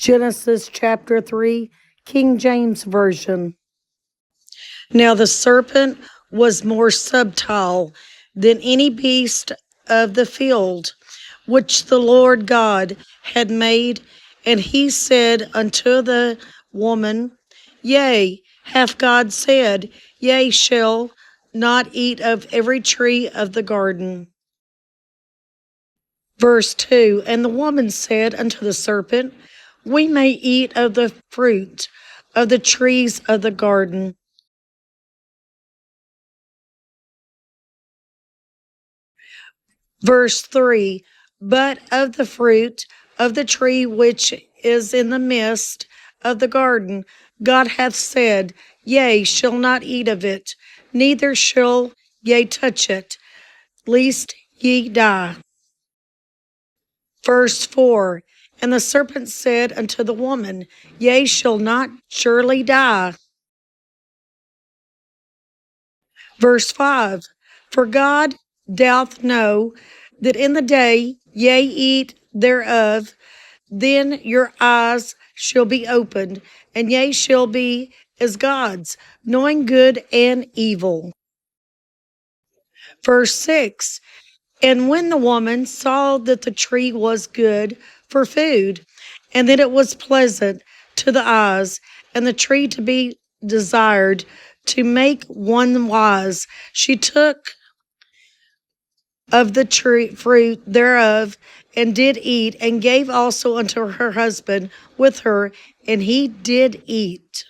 Genesis chapter 3, King James Version. Now the serpent was more subtile than any beast of the field, which the Lord God had made. And he said unto the woman, Yea, hath God said, Ye shall not eat of every tree of the garden. Verse 2, And the woman said unto the serpent, We may eat of the fruit of the trees of the garden. Verse 3, But of the fruit of the tree which is in the midst of the garden, God hath said, Ye shall not eat of it, neither shall ye touch it, lest ye die. Verse 4, And the serpent said unto the woman, Ye shall not surely die. Verse 5, For God doth know that in the day ye eat thereof, then your eyes shall be opened, and ye shall be as gods, knowing good and evil. Verse 6, And when the woman saw that the tree was good for food, and that it was pleasant to the eyes, and the tree to be desired to make one wise, she took of the tree fruit thereof, and did eat, and gave also unto her husband with her, and he did eat.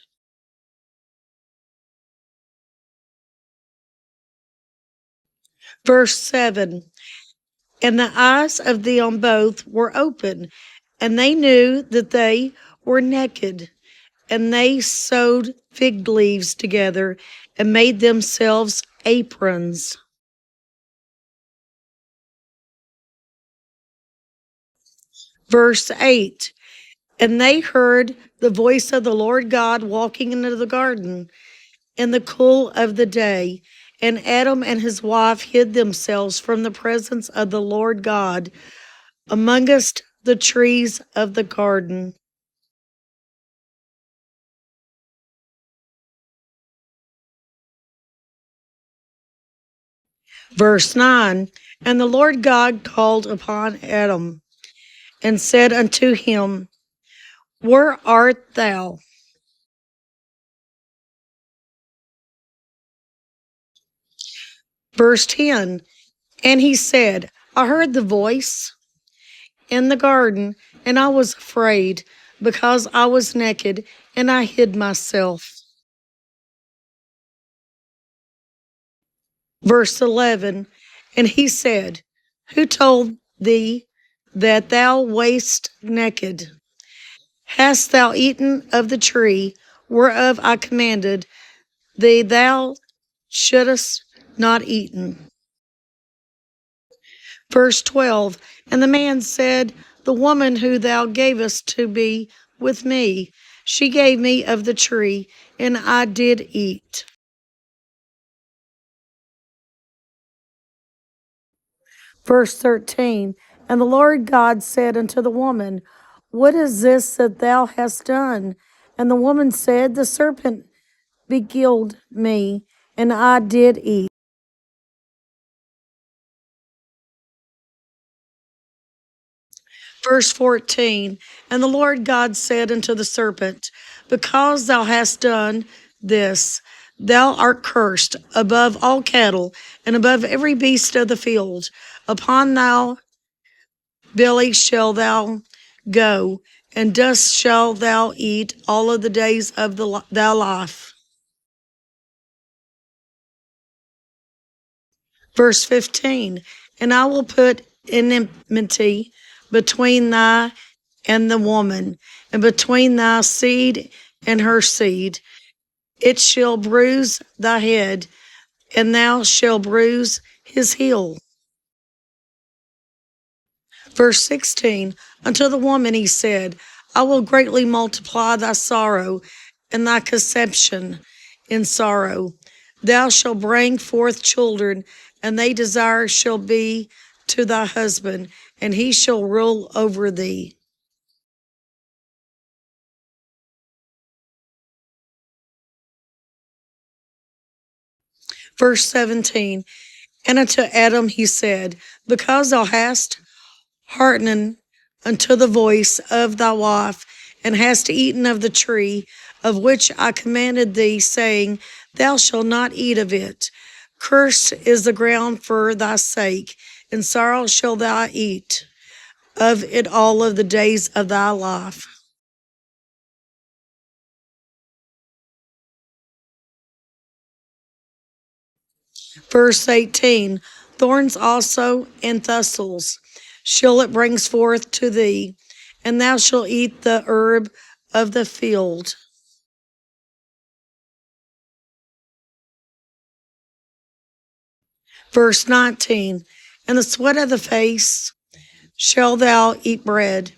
Verse 7, And the eyes of them both were open, and they knew that they were naked, and they sewed fig leaves together, and made themselves aprons. Verse 8, And they heard the voice of the Lord God walking into the garden in the cool of the day, and Adam and his wife hid themselves from the presence of the Lord God amongst the trees of the garden. Verse 9, And the Lord God called upon Adam, and said unto him, Where art thou? Verse 10, And he said, I heard the voice in the garden, and I was afraid, because I was naked, and I hid myself. Verse 11, And he said, Who told thee that thou wast naked? Hast thou eaten of the tree whereof I commanded thee thou shouldest not eaten? Verse 12, And the man said, The woman who thou gavest to be with me, she gave me of the tree, and I did eat. Verse 13, And the Lord God said unto the woman, What is this that thou hast done? And the woman said, The serpent beguiled me, and I did eat. Verse 14, And the Lord God said unto the serpent, Because thou hast done this, thou art cursed above all cattle, and above every beast of the field. Upon thy belly shall thou go, and dust shall thou eat all of the days of thy life. Verse 15, And I will put enmity between thy and the woman, and between thy seed and her seed. It shall bruise thy head, and thou shalt bruise his heel. Verse 16, Unto the woman he said, I will greatly multiply thy sorrow, and thy conception in sorrow. Thou shalt bring forth children, and thy desire shall be to thy husband, and he shall rule over thee. Verse 17, and unto Adam he said, because thou hast hearkened unto the voice of thy wife, and hast eaten of the tree of which I commanded thee, saying, thou shalt not eat of it. Cursed is the ground for thy sake, and sorrow shalt thou eat of it all of the days of thy life. Verse 18, thorns also and thistles shall it brings forth to thee, and thou shalt eat the herb of the field. Verse 19, and the sweat of the face shall thou eat bread,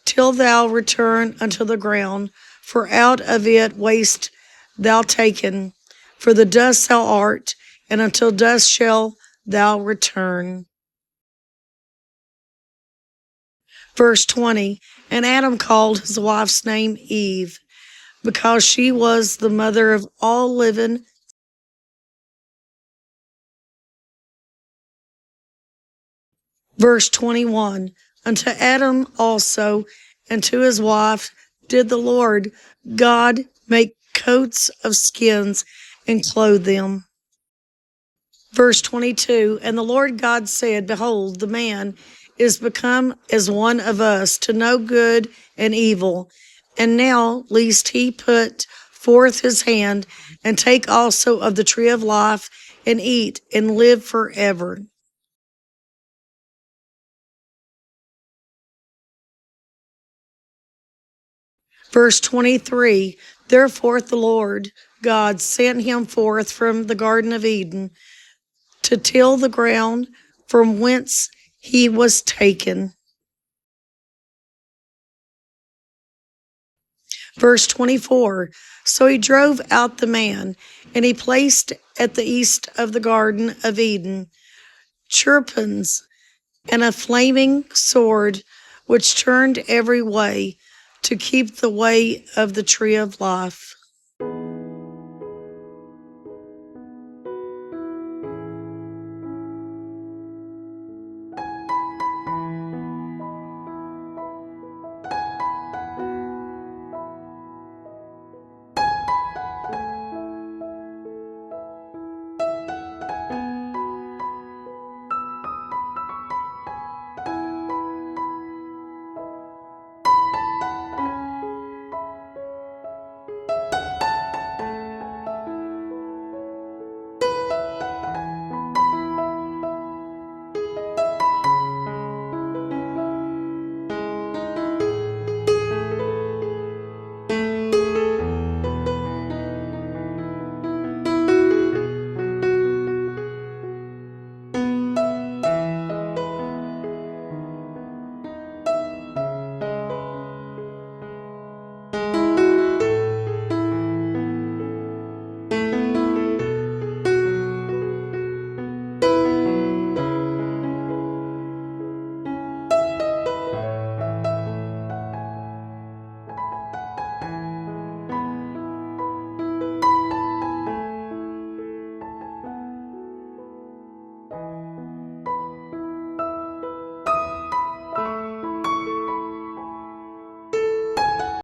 till thou return unto the ground, for out of it wast thou taken, for the dust thou art, and until dust shall thou return. Verse 20, and Adam called his wife's name Eve, because she was the mother of all living. Verse 21, unto Adam also and to his wife did the Lord God make coats of skins and clothe them. Verse 22, and the Lord God said, behold, the man is become as one of us to know good and evil. And now, lest he put forth his hand and take also of the tree of life and eat and live forever. Verse 23, therefore the Lord God sent him forth from the Garden of Eden to till the ground from whence he was taken. Verse 24, so he drove out the man, and he placed at the east of the Garden of Eden cherubins and a flaming sword which turned every way to keep the way of the tree of life.